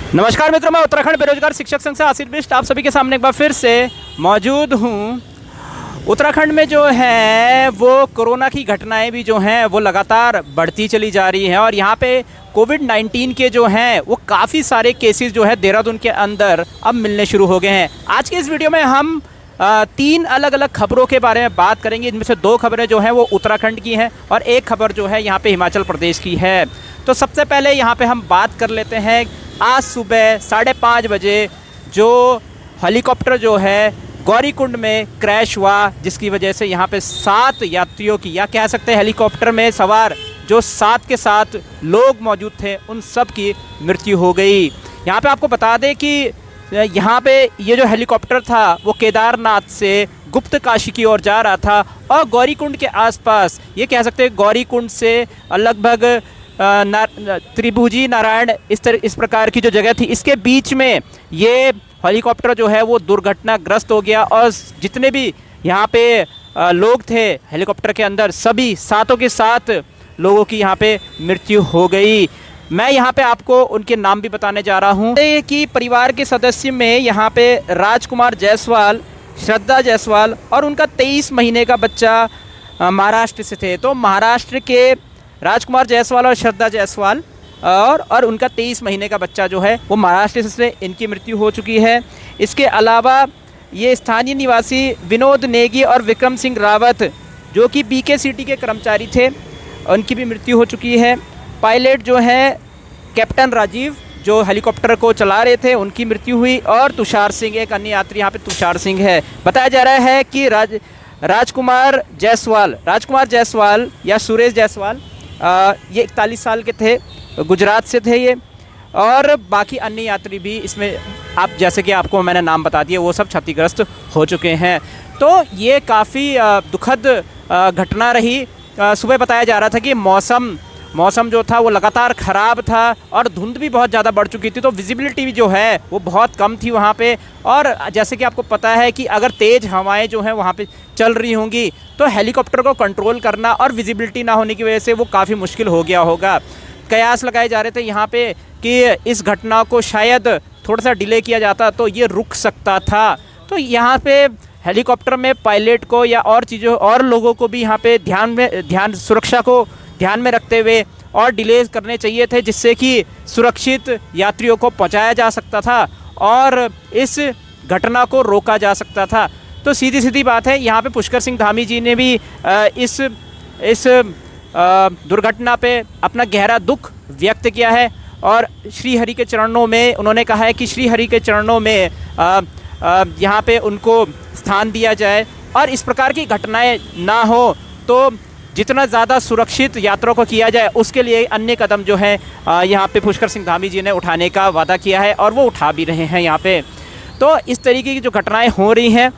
नमस्कार मित्रों, मैं उत्तराखंड बेरोजगार शिक्षक संघ से आसिफ बिष्ट आप सभी के सामने एक बार फिर से मौजूद हूँ। उत्तराखंड में जो है वो कोरोना की घटनाएं भी जो हैं वो लगातार बढ़ती चली जा रही हैं और यहाँ पे कोविड-19 के जो हैं वो काफ़ी सारे केसेस जो है देहरादून के अंदर अब मिलने शुरू हो गए हैं। आज के इस वीडियो में हम तीन अलग अलग खबरों के बारे में बात करेंगे। इनमें से दो खबरें जो हैं वो उत्तराखंड की हैं और एक खबर जो है यहाँ पे हिमाचल प्रदेश की है। तो सबसे पहले यहाँ पे हम बात कर लेते हैं आज सुबह 5:30 बजे जो हेलीकॉप्टर जो है गौरीकुंड में क्रैश हुआ, जिसकी वजह से यहाँ पे 7 यात्रियों की, या कह सकते हैं हेलीकॉप्टर में सवार जो 7 के 7 लोग मौजूद थे उन सब की मृत्यु हो गई। यहाँ पे आपको बता दें कि यहाँ पे ये जो हेलीकॉप्टर था वो केदारनाथ से गुप्त काशी की ओर जा रहा था और गौरीकुंड के आसपास, ये कह सकते हैं गौरीकुंड से लगभग त्रिभुजी नारायण इस प्रकार की जो जगह थी, इसके बीच में ये हेलीकॉप्टर जो है वो दुर्घटनाग्रस्त हो गया और जितने भी यहाँ पे लोग थे हेलीकॉप्टर के अंदर, सभी 7 के 7 लोगों की यहाँ पे मृत्यु हो गई। मैं यहाँ पे आपको उनके नाम भी बताने जा रहा हूँ कि परिवार के सदस्य में यहाँ पे राजकुमार जायसवाल, श्रद्धा जायसवाल और उनका 23 महीने का बच्चा महाराष्ट्र से थे। तो महाराष्ट्र के राजकुमार जायसवाल और श्रद्धा जायसवाल और उनका 23 महीने का बच्चा जो है वो महाराष्ट्र से इनकी मृत्यु हो चुकी है। इसके अलावा ये स्थानीय निवासी विनोद नेगी और विक्रम सिंह रावत जो कि बीके सिटी के कर्मचारी थे, उनकी भी मृत्यु हो चुकी है। पायलट जो है कैप्टन राजीव जो हेलीकॉप्टर को चला रहे थे उनकी मृत्यु हुई और तुषार सिंह, एक अन्य यात्री यहाँ पे तुषार सिंह है। बताया जा रहा है कि राजकुमार जायसवाल या सुरेश जायसवाल ये 41 साल के थे, गुजरात से थे ये, और बाकी अन्य यात्री भी इसमें आप जैसे कि आपको मैंने नाम बता दिए वो सब क्षतिग्रस्त हो चुके हैं। तो ये काफ़ी दुखद घटना रही। सुबह बताया जा रहा था कि मौसम जो था वो लगातार ख़राब था और धुंध भी बहुत ज़्यादा बढ़ चुकी थी, तो विजिबिलिटी भी जो है वो बहुत कम थी वहाँ पे। और जैसे कि आपको पता है कि अगर तेज़ हवाएं जो हैं वहाँ पे चल रही होंगी तो हेलीकॉप्टर को कंट्रोल करना और विजिबिलिटी ना होने की वजह से वो काफ़ी मुश्किल हो गया होगा। कयास लगाए जा रहे थे यहाँ पे कि इस घटना को शायद थोड़ा सा डिले किया जाता तो ये रुक सकता था। तो यहाँ पे हेलीकॉप्टर में पायलट को या और चीज़ों और लोगों को भी यहाँ पे सुरक्षा को ध्यान में रखते हुए और डिले करने चाहिए थे, जिससे कि सुरक्षित यात्रियों को पहुँचाया जा सकता था और इस घटना को रोका जा सकता था। तो सीधी बात है, यहाँ पे पुष्कर सिंह धामी जी ने भी इस दुर्घटना पे अपना गहरा दुख व्यक्त किया है और श्री हरि के चरणों में उन्होंने कहा है कि श्री हरि के चरणों में यहाँ पे उनको स्थान दिया जाए और इस प्रकार की घटनाएं ना हो, तो जितना ज़्यादा सुरक्षित यात्रा को किया जाए उसके लिए अन्य कदम जो है यहाँ पे पुष्कर सिंह धामी जी ने उठाने का वादा किया है और वो उठा भी रहे हैं यहाँ पे। तो इस तरीके की जो घटनाएं हो रही हैं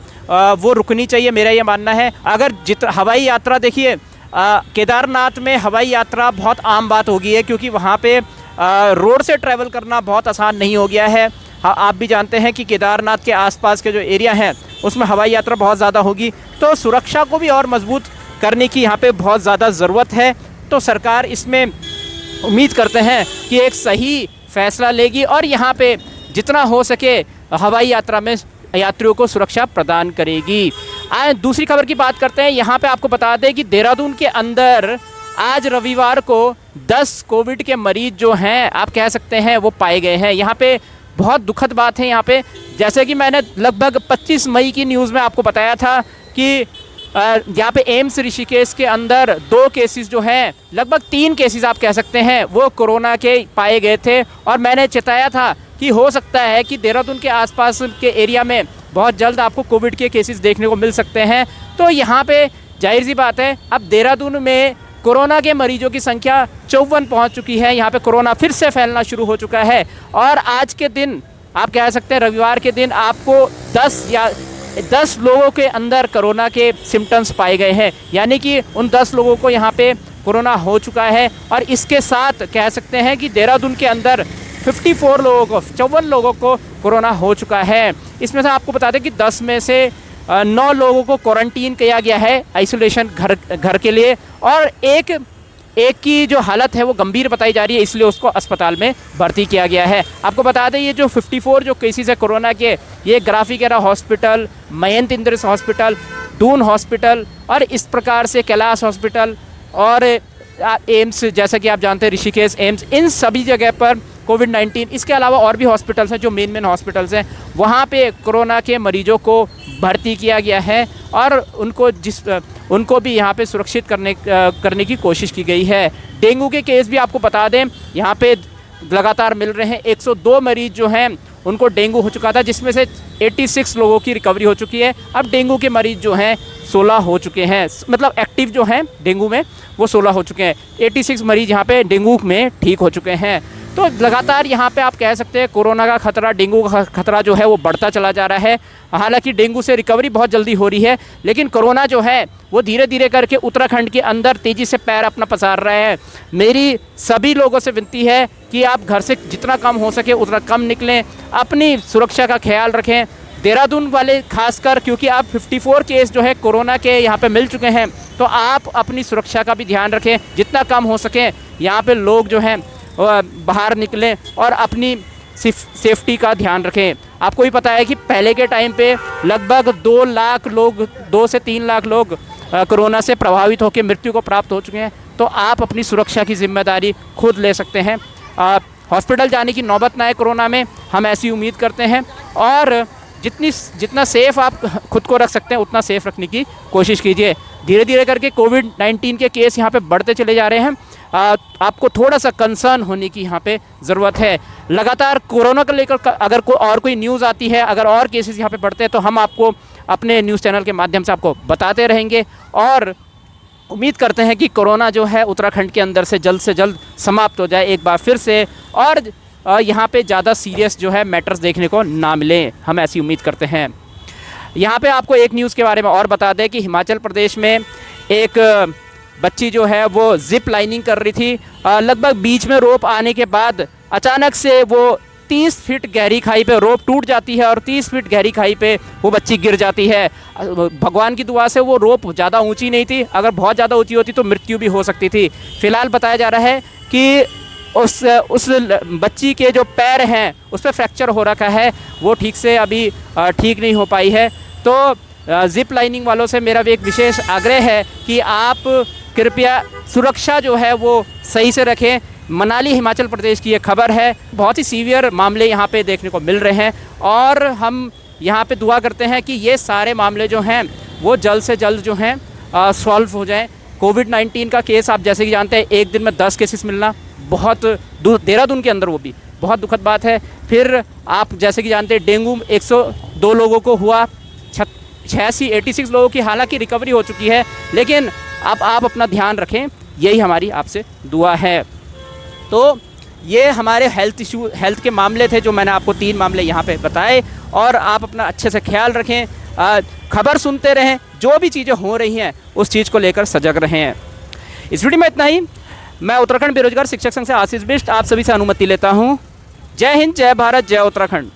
वो रुकनी चाहिए, मेरा ये मानना है। अगर हवाई यात्रा, देखिए केदारनाथ में हवाई यात्रा बहुत आम बात हो गई है क्योंकि वहाँ पे रोड से ट्रैवल करना बहुत आसान नहीं हो गया है। हाँ, आप भी जानते हैं कि केदारनाथ के आसपास के जो एरिया हैं उसमें हवाई यात्रा बहुत ज़्यादा होगी, तो सुरक्षा को भी और मजबूत करने की यहाँ पे बहुत ज़्यादा ज़रूरत है। तो सरकार इसमें उम्मीद करते हैं कि एक सही फैसला लेगी और यहाँ पे जितना हो सके हवाई यात्रा में यात्रियों को सुरक्षा प्रदान करेगी। दूसरी खबर की बात करते हैं। यहाँ पे आपको बता दें कि देहरादून के अंदर आज रविवार को 10 कोविड के मरीज जो हैं आप कह सकते हैं वो पाए गए हैं। यहाँ पे बहुत दुखद बात है। यहाँ पे जैसे कि मैंने लगभग 25 मई की न्यूज़ में आपको बताया था कि यहाँ पे एम्स ऋषिकेश के अंदर 2 केसेस जो हैं, लगभग 3 केसेस आप कह सकते हैं वो कोरोना के पाए गए थे और मैंने चेताया था कि हो सकता है कि देहरादून के आसपास के एरिया में बहुत जल्द आपको कोविड के केसेस देखने को मिल सकते हैं। तो यहाँ पे जाहिर सी बात है, अब देहरादून में कोरोना के मरीजों की संख्या 54 पहुँच चुकी है। यहाँ पे कोरोना फिर से फैलना शुरू हो चुका है और आज के दिन आप कह सकते हैं रविवार के दिन आपको 10 लोगों के अंदर कोरोना के सिम्टम्स पाए गए हैं, यानी कि उन 10 लोगों को यहाँ पे कोरोना हो चुका है। और इसके साथ कह सकते हैं कि देहरादून के अंदर 54 लोगों को कोरोना हो चुका है। इसमें से आपको बता दें कि 10 में से 9 लोगों को क्वारंटीन किया गया है आइसोलेशन घर के लिए और एक एक की जो हालत है वो गंभीर बताई जा रही है, इसलिए उसको अस्पताल में भर्ती किया गया है। आपको बता दें ये जो 54 जो केसेस है कोरोना के, ये ग्राफिकेरा हॉस्पिटल, मयंत इंद्रस हॉस्पिटल, दून हॉस्पिटल और इस प्रकार से कैलाश हॉस्पिटल और एम्स, जैसा कि आप जानते हैं ऋषिकेश एम्स, इन सभी जगह पर कोविड-19, इसके अलावा और भी हॉस्पिटल्स हैं जो मेन हॉस्पिटल्स हैं, वहाँ पे कोरोना के मरीजों को भर्ती किया गया है और उनको भी यहाँ पे सुरक्षित करने की कोशिश की गई है। डेंगू के केस भी आपको बता दें यहाँ पे लगातार मिल रहे हैं। 102 मरीज जो हैं उनको डेंगू हो चुका था, जिसमें से 86 लोगों की रिकवरी हो चुकी है। अब डेंगू के मरीज जो हैं 16 हो चुके हैं, मतलब एक्टिव जो हैं डेंगू में वो 16 हो चुके हैं। 86 मरीज यहाँ पे डेंगू में ठीक हो चुके हैं। तो लगातार यहाँ पे आप कह सकते हैं कोरोना का खतरा, डेंगू का खतरा जो है वो बढ़ता चला जा रहा है। हालांकि डेंगू से रिकवरी बहुत जल्दी हो रही है, लेकिन कोरोना जो है वो धीरे धीरे करके उत्तराखंड के अंदर तेज़ी से पैर अपना पसार रहा है। मेरी सभी लोगों से विनती है कि आप घर से जितना कम हो सके उतना कम निकलें, अपनी सुरक्षा का ख्याल रखें। देहरादून वाले खासकर, क्योंकि आप 54 केस जो है कोरोना के यहाँ पे मिल चुके हैं, तो आप अपनी सुरक्षा का भी ध्यान रखें, जितना कम हो सके यहाँ पे लोग जो हैं बाहर निकलें और अपनी सेफ्टी का ध्यान रखें। आपको भी पता है कि पहले के टाइम पे लगभग 2 लाख लोग, 2 से 3 लाख लोग कोरोना से प्रभावित होकर मृत्यु को प्राप्त हो चुके हैं। तो आप अपनी सुरक्षा की जिम्मेदारी खुद ले सकते हैं। हॉस्पिटल जाने की नौबत ना आए कोरोना में, हम ऐसी उम्मीद करते हैं। और जितना सेफ़ आप खुद को रख सकते हैं उतना सेफ़ रखने की कोशिश कीजिए। धीरे धीरे करके कोविड-19 के केस यहाँ पे बढ़ते चले जा रहे हैं। आपको थोड़ा सा कंसर्न होने की यहाँ पे ज़रूरत है। लगातार कोरोना को लेकर अगर कोई न्यूज़ आती है, अगर और केसेस यहाँ पे बढ़ते हैं, तो हम आपको अपने न्यूज़ चैनल के माध्यम से आपको बताते रहेंगे। और उम्मीद करते हैं कि कोरोना जो है उत्तराखंड के अंदर से जल्द समाप्त हो जाए एक बार फिर से, और यहाँ पे ज़्यादा सीरियस जो है मैटर्स देखने को ना मिले, हम ऐसी उम्मीद करते हैं। यहाँ पे आपको एक न्यूज़ के बारे में और बता दें कि हिमाचल प्रदेश में एक बच्ची जो है वो जिप लाइनिंग कर रही थी। लगभग बीच में रोप आने के बाद अचानक से वो 30 फीट गहरी खाई पे रोप टूट जाती है और 30 फीट गहरी खाई पे वो बच्ची गिर जाती है। भगवान की दुआ से वो रोप ज़्यादा ऊंची नहीं थी, अगर बहुत ज़्यादा ऊंची होती तो मृत्यु भी हो सकती थी। फ़िलहाल बताया जा रहा है कि उस बच्ची के जो पैर हैं उस पर फ्रैक्चर हो रखा है, वो ठीक से अभी ठीक नहीं हो पाई है। तो जिप लाइनिंग वालों से मेरा भी एक विशेष आग्रह है कि आप कृपया सुरक्षा जो है वो सही से रखें। मनाली हिमाचल प्रदेश की ये खबर है, बहुत ही सीवियर मामले यहाँ पे देखने को मिल रहे हैं और हम यहाँ पे दुआ करते हैं कि ये सारे मामले जो हैं वो जल्द से जल्द जो हैं सॉल्व हो जाएं। कोविड-19 का केस आप जैसे कि जानते हैं एक दिन में 10 केसेस मिलना बहुत देहरादून के अंदर वो भी बहुत दुखद बात है। फिर आप जैसे कि जानते हैं डेंगू 102 लोगों को हुआ, 86 लोगों की हालांकि रिकवरी हो चुकी है, लेकिन अब आप अपना ध्यान रखें, यही हमारी आपसे दुआ है। तो ये हमारे हेल्थ के मामले थे जो मैंने आपको 3 मामले यहाँ पे बताए, और आप अपना अच्छे से ख्याल रखें, खबर सुनते रहें, जो भी चीज़ें हो रही हैं उस चीज़ को लेकर सजग रहें। इस वीडियो में इतना ही। मैं उत्तराखंड बेरोजगार शिक्षक संघ से आशीष बिष्ट आप सभी से अनुमति लेता हूँ। जय हिंद, जय भारत, जय उत्तराखंड।